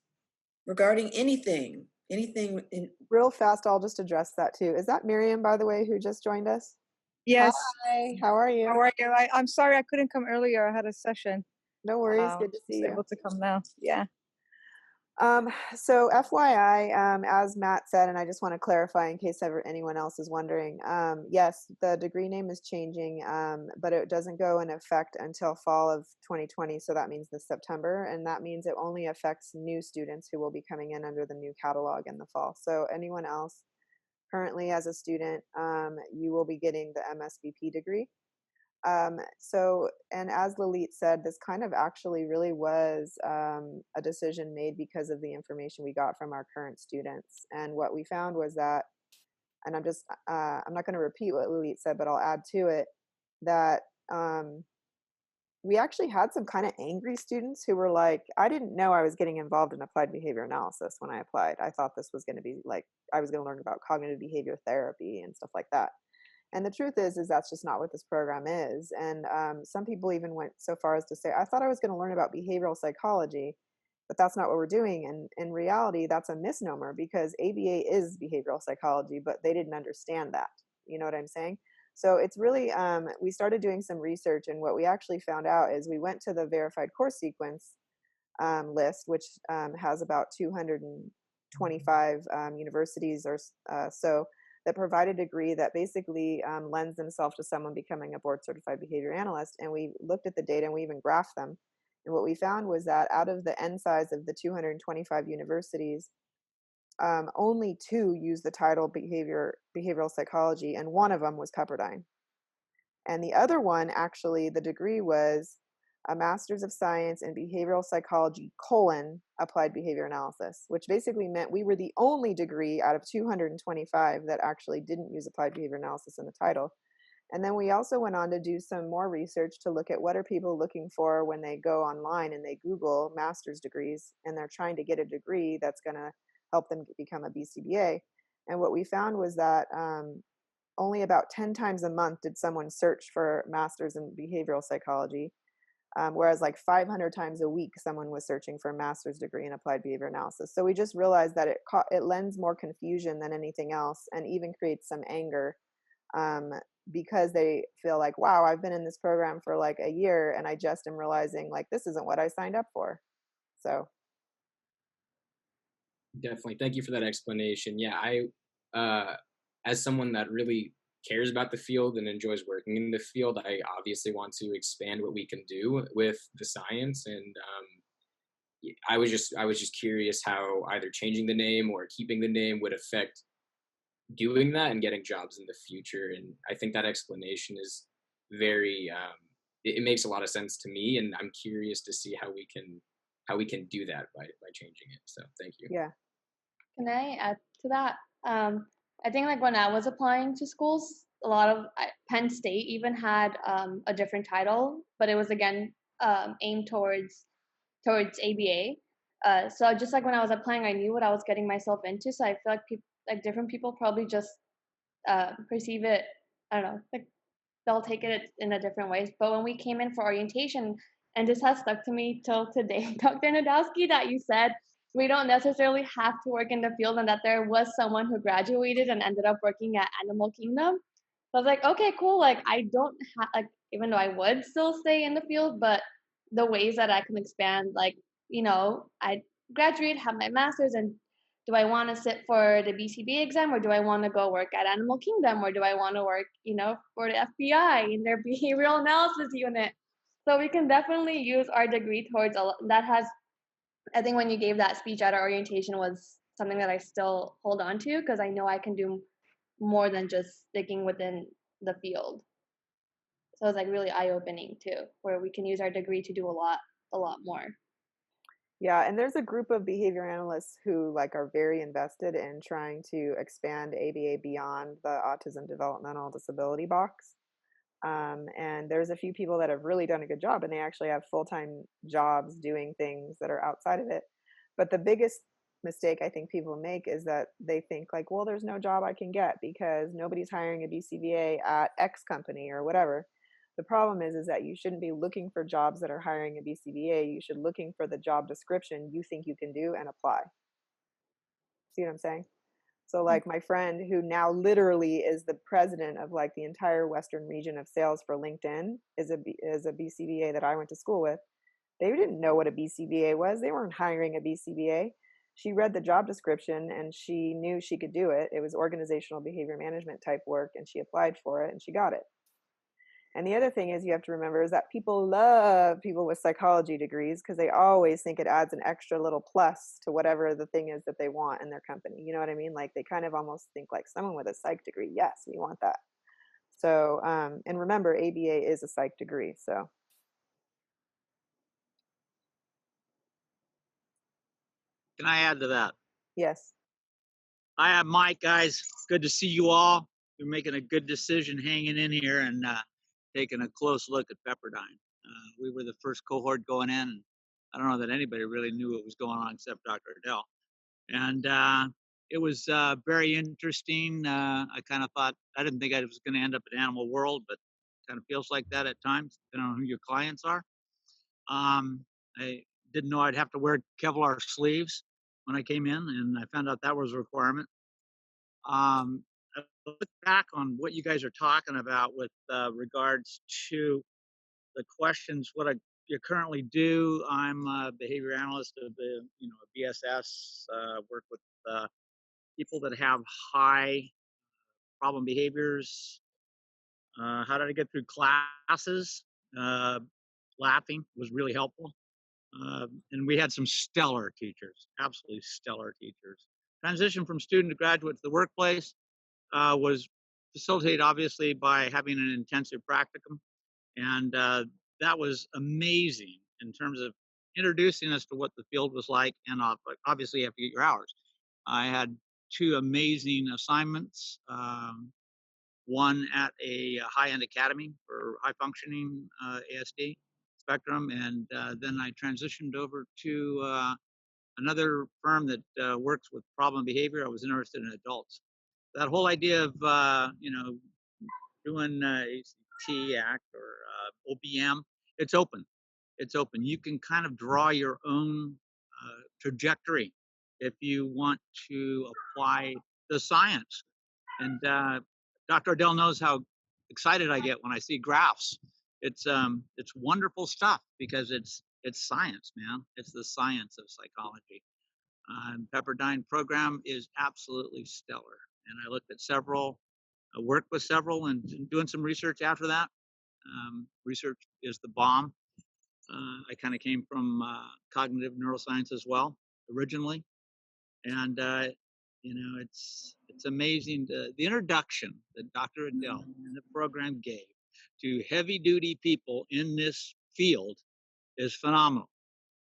regarding anything? Anything in Real fast, I'll just address that too. Is that Miriam, by the way, who just joined us? Yes. Hi, how are you? How are you? I'm sorry I couldn't come earlier. I had a session. No worries, good to see Just you. able to come now. Yeah. So FYI, as Matt said, and I just want to clarify in case ever anyone else is wondering, yes, the degree name is changing, but it doesn't go in effect until fall of 2020. So that means this September, and that means it only affects new students who will be coming in under the new catalog in the fall. So anyone else currently as a student, you will be getting the MSBP degree. And as Lalit said, this kind of actually really was a decision made because of the information we got from our current students. And what we found was that, and I'm not going to repeat what Lalit said, but I'll add to it, that we actually had some kind of angry students who were like, I didn't know I was getting involved in applied behavior analysis when I applied. I thought this was going to be like, I was going to learn about cognitive behavior therapy and stuff like that. And the truth is that's just not what this program is. And some people even went so far as to say, I thought I was going to learn about behavioral psychology, but that's not what we're doing. And in reality, that's a misnomer, because ABA is behavioral psychology, but they didn't understand that. You know what I'm saying? So it's really, we started doing some research, and what we actually found out is we went to the verified course sequence list, which has about 225 universities or so that provide a degree that basically lends themselves to someone becoming a board certified behavior analyst. And we looked at the data and we even graphed them. And what we found was that out of the N size of the 225 universities, only 2 use the title behavioral psychology, and one of them was Pepperdine. And the other one, actually, the degree was a Master's of Science in Behavioral Psychology, applied behavior analysis, which basically meant we were the only degree out of 225 that actually didn't use applied behavior analysis in the title. And then we also went on to do some more research to look at what are people looking for when they go online and they Google master's degrees, and they're trying to get a degree that's going to help them become a BCBA. And what we found was that only about 10 times a month did someone search for master's in behavioral psychology. Whereas like 500 times a week, someone was searching for a master's degree in applied behavior analysis. So we just realized that it lends more confusion than anything else, and even creates some anger because they feel like, wow, I've been in this program for like a year and I just am realizing like this isn't what I signed up for. So. Definitely. Thank you for that explanation. Yeah, I, as someone that really cares about the field and enjoys working in the field, I obviously want to expand what we can do with the science. And I was just curious how either changing the name or keeping the name would affect doing that and getting jobs in the future. And I think that explanation is very, it makes a lot of sense to me. And I'm curious to see how we can do that by changing it. So thank you. Yeah. Can I add to that? I think like when I was applying to schools, a lot of Penn State even had a different title, but it was again aimed towards ABA. So just like when I was applying, I knew what I was getting myself into. So I feel like different people probably just perceive it. I don't know, like they'll take it in a different ways. But when we came in for orientation, and this has stuck to me till today, Dr. Nadowski, that you said we don't necessarily have to work in the field, and that there was someone who graduated and ended up working at Animal Kingdom. So I was like, okay, cool. Like I don't have like, even though I would still stay in the field, but the ways that I can expand, like, I graduate, have my master's, and do I want to sit for the Bcba exam, or do I want to go work at Animal Kingdom, or do I want to work, for the FBI in their behavioral analysis unit? So we can definitely use our degree towards that has, I think when you gave that speech at our orientation was something that I still hold on to, because I know I can do more than just sticking within the field. So it's like really eye-opening too, where we can use our degree to do a lot more. Yeah, and there's a group of behavior analysts who are very invested in trying to expand ABA beyond the autism developmental disability box. And there's a few people that have really done a good job, and they actually have full-time jobs doing things that are outside of it. But the biggest mistake I think people make is that they think well, there's no job I can get because nobody's hiring a BCBA at X company or whatever. The problem is that you shouldn't be looking for jobs that are hiring a BCBA. You should looking for the job description you think you can do and apply. See what I'm saying? So my friend who now literally is the president of the entire Western region of sales for LinkedIn is a BCBA that I went to school with. They didn't know what a BCBA was. They weren't hiring a BCBA. She read the job description and she knew she could do it. It was organizational behavior management type work, and she applied for it and she got it. And the other thing is you have to remember is that people love people with psychology degrees because they always think it adds an extra little plus to whatever the thing is that they want in their company. You know what I mean? They kind of almost think someone with a psych degree. Yes, we want that. So, and remember, ABA is a psych degree. So. Can I add to that? Yes. I am Mike, guys. Good to see you all. You're making a good decision hanging in here and taking a close look at Pepperdine. We were the first cohort going in, and I don't know that anybody really knew what was going on except Dr. Adele. And it was very interesting. I kind of thought, I didn't think I was going to end up in Animal World, but it kind of feels like that at times, depending on who your clients are. I didn't know I'd have to wear Kevlar sleeves when I came in, and I found out that was a requirement. I look back on what you guys are talking about with regards to the questions, you currently do. I'm a behavior analyst of a BSS, work with people that have high problem behaviors. How did I get through classes? Laughing was really helpful. And we had some stellar teachers, absolutely stellar teachers. Transition from student to graduate to the workplace was facilitated obviously by having an intensive practicum. And that was amazing in terms of introducing us to what the field was like. And obviously you have to get your hours. I had 2 amazing assignments. One at a high-end academy for high-functioning ASD spectrum, and then I transitioned over to another firm that works with problem behavior. I was interested in adults. That whole idea of doing ACT Act or OBM, it's open. It's open. You can kind of draw your own trajectory if you want to apply the science. And Dr. Adele knows how excited I get when I see graphs. It's wonderful stuff because it's science, man. It's the science of psychology. Pepperdine program is absolutely stellar. And I looked at several, I worked with several, and doing some research after that. Research is the bomb. I kind of came from cognitive neuroscience as well originally, and it's amazing the introduction that Dr. Adele and the program gave to heavy-duty people in this field is phenomenal.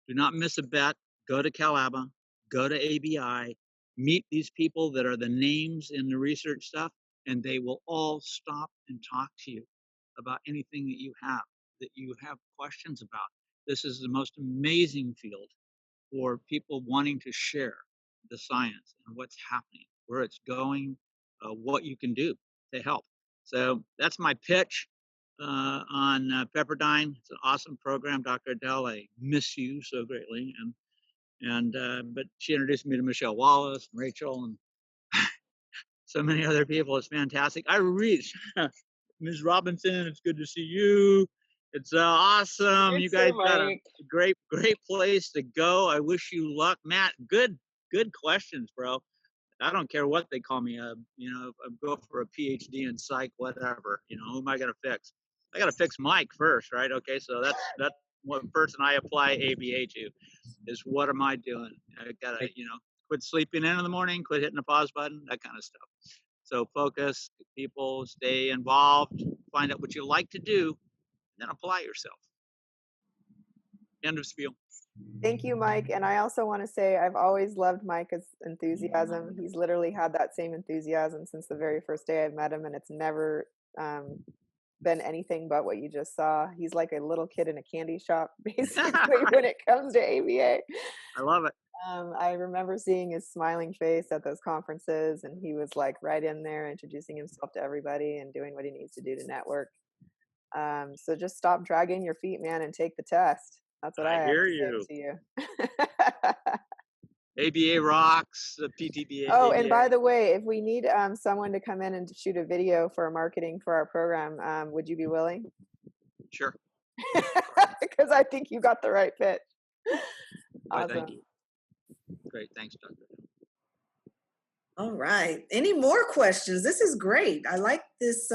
Do not miss a bet. Go to CalABA, go to ABI, meet these people that are the names in the research stuff, and they will all stop and talk to you about anything that you have questions about. This is the most amazing field. for people wanting to share the science and what's happening, where it's going, what you can do to help. So that's my pitch on Pepperdine. It's an awesome program, Dr. Adele. I miss you so greatly, but she introduced me to Michelle Wallace and Rachel and so many other people. It's fantastic. I reached Ms. Robinson. It's good to see you. It's awesome. You guys got a great place to go. I wish you luck, Matt. Good questions, bro. I don't care what they call me. I go for a PhD in psych, whatever. Who am I gonna fix? I gotta fix Mike first, right? Okay, so that's what person I apply ABA to is what am I doing? I gotta, quit sleeping in the morning, quit hitting the pause button, that kind of stuff. So focus, people, stay involved, find out what you like to do, and then apply yourself. End of spiel. Thank you, Mike. And I also want to say I've always loved Mike's enthusiasm. He's literally had that same enthusiasm since the very first day I've met him, and it's never been anything but what you just saw. He's like a little kid in a candy shop, basically, when it comes to ABA. I love it. I remember seeing his smiling face at those conferences, and he was like right in there introducing himself to everybody and doing what he needs to do to network. So just stop dragging your feet, man, and take the test. That's what I have hear to say to you. ABA rocks, the PTBA. Oh, ABA. and by the way, if we need someone to come in and shoot a video for marketing for our program, would you be willing? Sure. Because I think you got the right pitch. Awesome. Thank you. Great. Thanks, Dr. All right. Any more questions? This is great. I like this.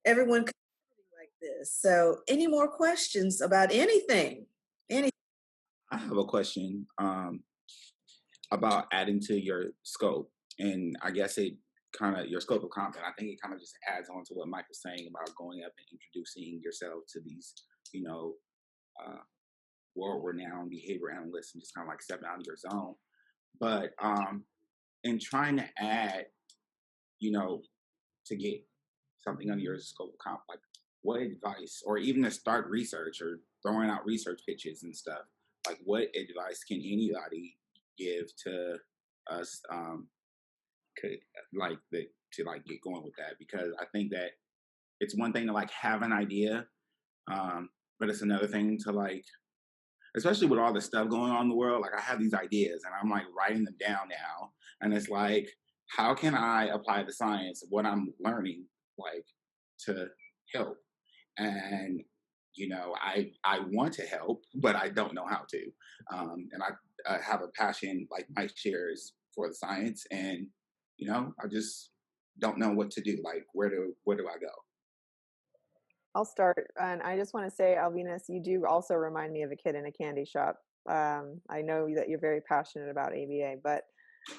Everyone like this. So any more questions about anything? I have a question about adding to your scope. And I guess your scope of content, I think it kind of just adds on to what Mike was saying about going up and introducing yourself to these, world-renowned behavior analysts and just kind of like stepping out of your zone. But in trying to add, to get something under your scope of comp, like what advice, or even to start research or throwing out research pitches and stuff, like what advice can anybody give to us to get going with that? Because I think that it's one thing to like have an idea, but it's another thing to like, especially with all the stuff going on in the world, like I have these ideas and I'm like writing them down now, and it's like, how can I apply the science of what I'm learning, like, to help? And I want to help, but I don't know how to. And I have a passion, like Mike shares, for the science, and I just don't know what to do. Like, where do I go? I'll start, and I just want to say, Alvinus, you do also remind me of a kid in a candy shop. I know that you're very passionate about ABA, but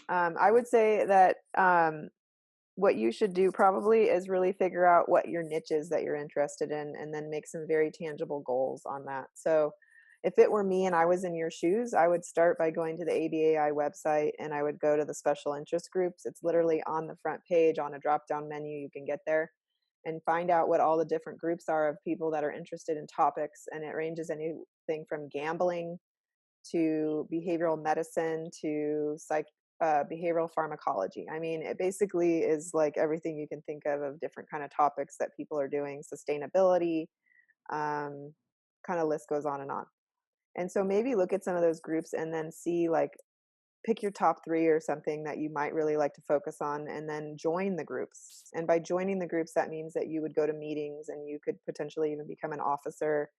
I would say that what you should do probably is really figure out what your niche is that you're interested in, and then make some very tangible goals on that. So if it were me and I was in your shoes, I would start by going to the ABAI website, and I would go to the special interest groups. It's literally on the front page on a drop-down menu. You can get there and find out what all the different groups are of people that are interested in topics. And it ranges anything from gambling to behavioral medicine to behavioral pharmacology. I mean, it basically is like everything you can think of different kind of topics that people are doing, sustainability, kind of list goes on and on. And so maybe look at some of those groups and then see, like, pick your top 3 or something that you might really like to focus on, and then join the groups. And by joining the groups, that means that you would go to meetings and you could potentially even become an officer.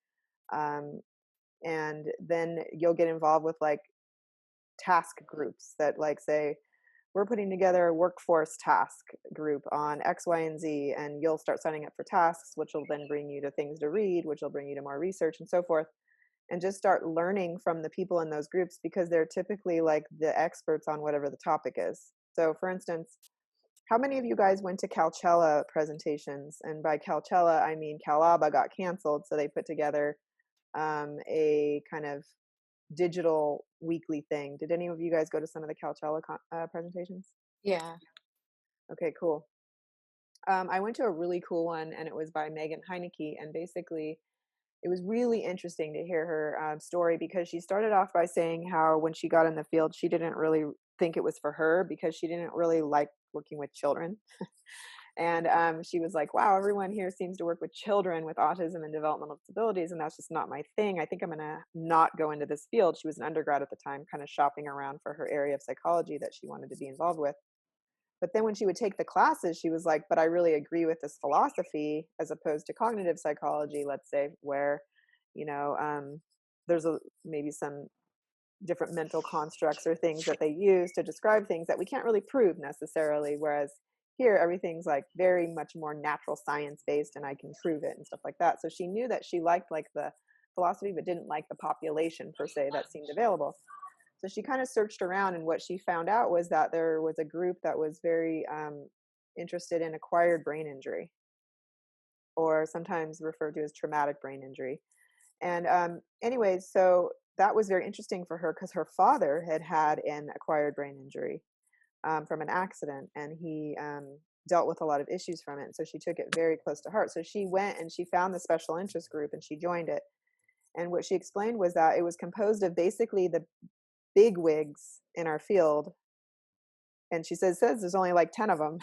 And then you'll get involved with like task groups that like say, we're putting together a workforce task group on X, Y, and Z, and you'll start signing up for tasks, which will then bring you to things to read, which will bring you to more research and so forth. And just start learning from the people in those groups, because they're typically like the experts on whatever the topic is. So for instance, how many of you guys went to Calcella presentations? And by Calcella, I mean Calaba got canceled, so they put together a kind of digital weekly thing. Did any of you guys go to some of the Calcella presentations? Yeah. Okay, cool. I went to a really cool one, and it was by Megan Heineke, and basically it was really interesting to hear her story, because she started off by saying how when she got in the field, she didn't really think it was for her because she didn't really like working with children. And she was like, wow, everyone here seems to work with children with autism and developmental disabilities, and that's just not my thing. I think I'm going to not go into this field. She was an undergrad at the time, kind of shopping around for her area of psychology that she wanted to be involved with. But then when she would take the classes, she was like, but I really agree with this philosophy as opposed to cognitive psychology, let's say, where, there's maybe some different mental constructs or things that they use to describe things that we can't really prove necessarily. Whereas here, everything's like very much more natural science based, and I can prove it and stuff like that. So she knew that she liked like the philosophy, but didn't like the population per se that seemed available. So she kind of searched around, and what she found out was that there was a group that was very interested in acquired brain injury, or sometimes referred to as traumatic brain injury. And anyways, so that was very interesting for her because her father had had an acquired brain injury from an accident, and he dealt with a lot of issues from it. So she took it very close to heart. So she went and she found the special interest group and she joined it. And what she explained was that it was composed of basically the big wigs in our field, and she says there's only like 10 of them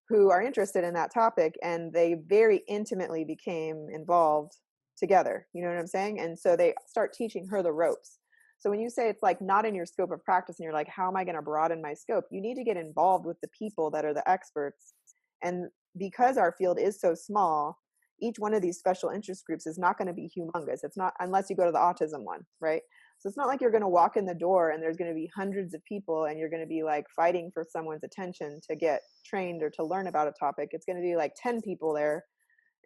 who are interested in that topic, and they very intimately became involved together, you know what I'm saying? And so they start teaching her the ropes. So when you say it's like not in your scope of practice and you're like, how am I going to broaden my scope, you need to get involved with the people that are the experts. And because our field is so small, each one of these special interest groups is not going to be humongous. It's not, unless you go to the autism one, right? So it's not like you're going to walk in the door and there's going to be hundreds of people and you're going to be like fighting for someone's attention to get trained or to learn about a topic. It's going to be like 10 people there,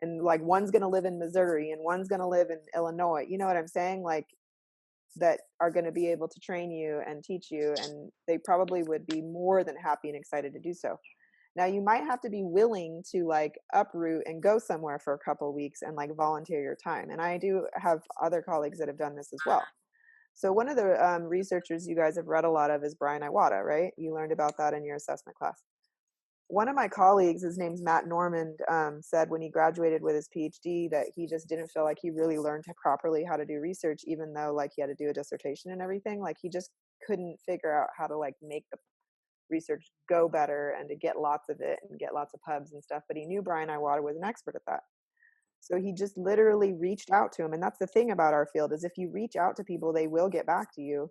and like one's going to live in Missouri and one's going to live in Illinois. You know what I'm saying? Like, that are going to be able to train you and teach you, and they probably would be more than happy and excited to do so. Now you might have to be willing to like uproot and go somewhere for a couple of weeks and like volunteer your time. And I do have other colleagues that have done this as well. So one of the researchers you guys have read a lot of is Brian Iwata, right? You learned about that in your assessment class. One of my colleagues, his name's Matt Normand, said when he graduated with his PhD that he just didn't feel like he really learned properly how to do research, even though like he had to do a dissertation and everything. Like he just couldn't figure out how to like make the research go better and to get lots of it and get lots of pubs and stuff. But he knew Brian Iwata was an expert at that. So he just literally reached out to him. And that's the thing about our field, is if you reach out to people, they will get back to you.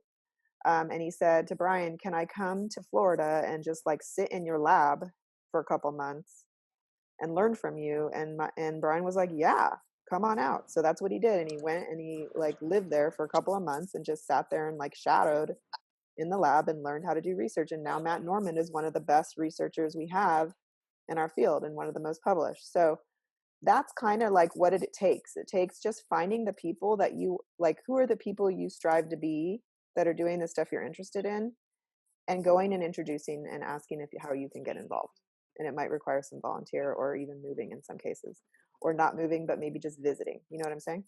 And he said to Brian, can I come to Florida and just like sit in your lab for a couple months and learn from you? And Brian was like, yeah, come on out. So that's what he did. And he went and he like lived there for a couple of months and just sat there and like shadowed in the lab and learned how to do research. And now Matt Normand is one of the best researchers we have in our field and one of the most published. So that's kind of like what it takes. It takes just finding the people that you like, who are the people you strive to be that are doing the stuff you're interested in, and going and introducing and asking how you can get involved. And it might require some volunteer or even moving in some cases, or not moving, but maybe just visiting. You know what I'm saying?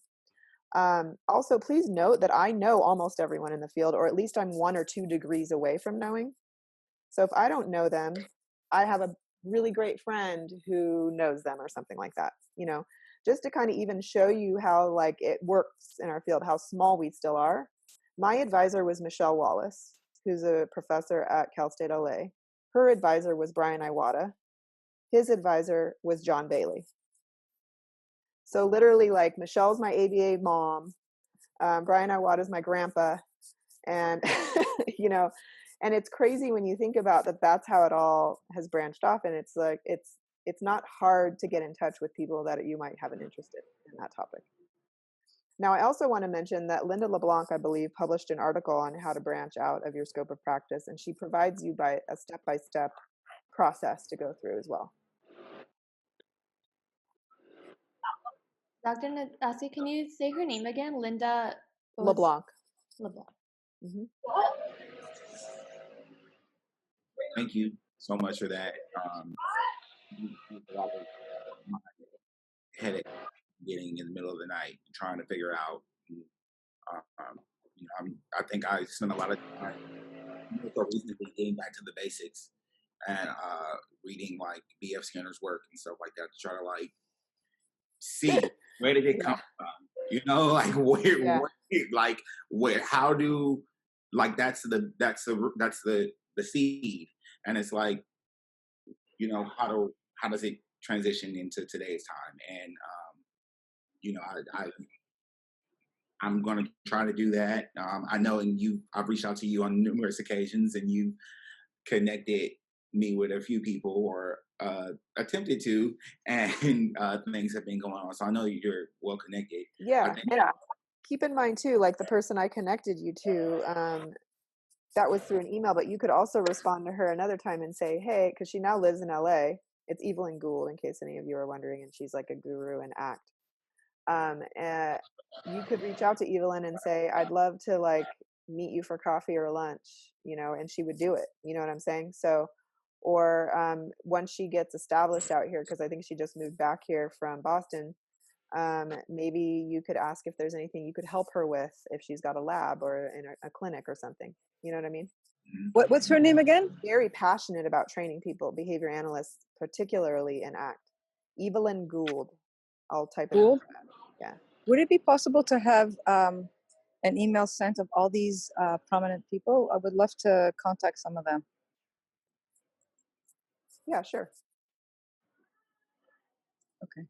Also, please note that I know almost everyone in the field, or at least I'm 1 or 2 degrees away from knowing. So if I don't know them, I have a really great friend who knows them or something like that, you know, just to kind of even show you how like it works in our field, how small we still are. My advisor was Michelle Wallace, who's a professor at Cal State LA. Her advisor was Brian Iwata. His advisor was John Bailey. So literally like Michelle's my ABA mom, Brian Iwata is my grandpa, and you know, and it's crazy when you think about that. That's how it all has branched off, and it's like it's not hard to get in touch with people that you might have an interest in that topic. Now, I also want to mention that Linda LeBlanc, I believe, published an article on how to branch out of your scope of practice, and she provides you by a step-by-step process to go through as well. Dr. Nadasi, can you say her name again? Linda LeBlanc. LeBlanc. Mm-hmm. Thank you so much for that. My headache getting in the middle of the night, trying to figure out. I think I spent a lot of time recently getting back to the basics and reading like B.F. Skinner's work and stuff like that to try to like see Where did it come from? You know, like how do, like, that's the seed, and it's like, you know, how does it transition into today's time? And you know, I'm going to try to do that. I know, and I've reached out to you on numerous occasions, and you connected me with a few people, or attempted to, and things have been going on. So I know you're well connected. Yeah. And keep in mind too, like the person I connected you to, that was through an email, but you could also respond to her another time and say, hey, because she now lives in LA. It's Evelyn Gould, in case any of you are wondering, and she's like a guru in ACT. You could reach out to Evelyn and say, I'd love to like meet you for coffee or lunch, you know, and she would do it. You know what I'm saying? So, or once she gets established out here, because I think she just moved back here from Boston, maybe you could ask if there's anything you could help her with, if she's got a lab or in a clinic or something. You know what I mean? What's her name again? Very passionate about training people, behavior analysts, particularly in ACT. Evelyn Gould. I'll type it in. Gould? Yeah. Would it be possible to have an email sent of all these prominent people? I would love to contact some of them. Yeah, sure. Okay.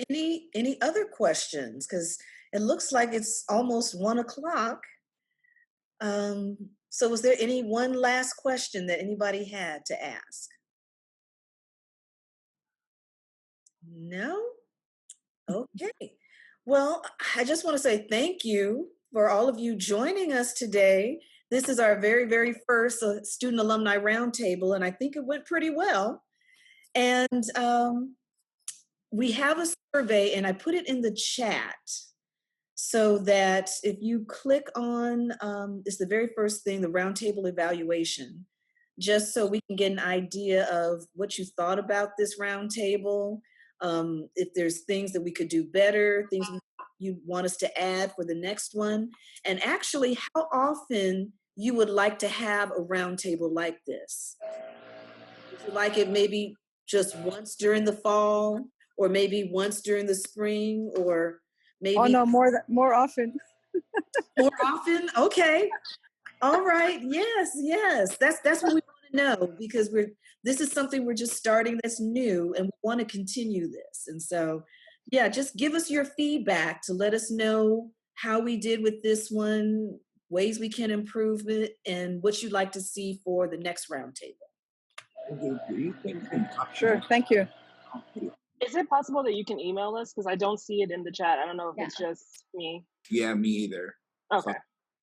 Any other questions? Because it looks like it's almost 1 o'clock. So was there any one last question that anybody had to ask? No? Okay. Well, I just want to say thank you for all of you joining us today. This is our very, very first Student Alumni Roundtable, and I think it went pretty well. And we have a survey, and I put it in the chat so that if you click on, it's the very first thing, the roundtable evaluation, just so we can get an idea of what you thought about this roundtable, if there's things that we could do better, things you want us to add for the next one, and actually how often you would like to have a roundtable like this. Would you like it maybe just once during the fall, or maybe once during the spring, or maybe— Oh no, more often. More often? Okay. All right. Yes. That's what we want to know, because this is something we're just starting that's new, and we want to continue this. And so, yeah, just give us your feedback to let us know how we did with this one, ways we can improve it, and what you'd like to see for the next roundtable. Sure. Thank you. Is it possible that you can email us? Because I don't see it in the chat. I don't know if it's just me. Yeah, me either. Okay.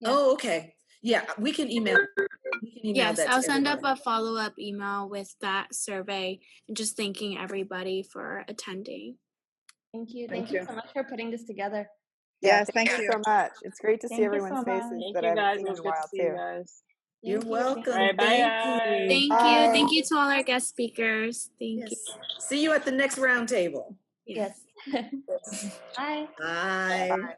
Oh, okay. Yeah, we can email. Yes, that I'll to send up everybody. a follow-up email with that survey and just thanking everybody for attending. Thank you. Thank you so much for putting this together. Yes, thank you so much. It's great to see Thank you everyone's so faces much. that I haven't seen in a while too. You're welcome. All right, bye, guys. Thank you. Thank you to all our guest speakers. Thank you. See you at the next roundtable. Yes. Bye. Bye.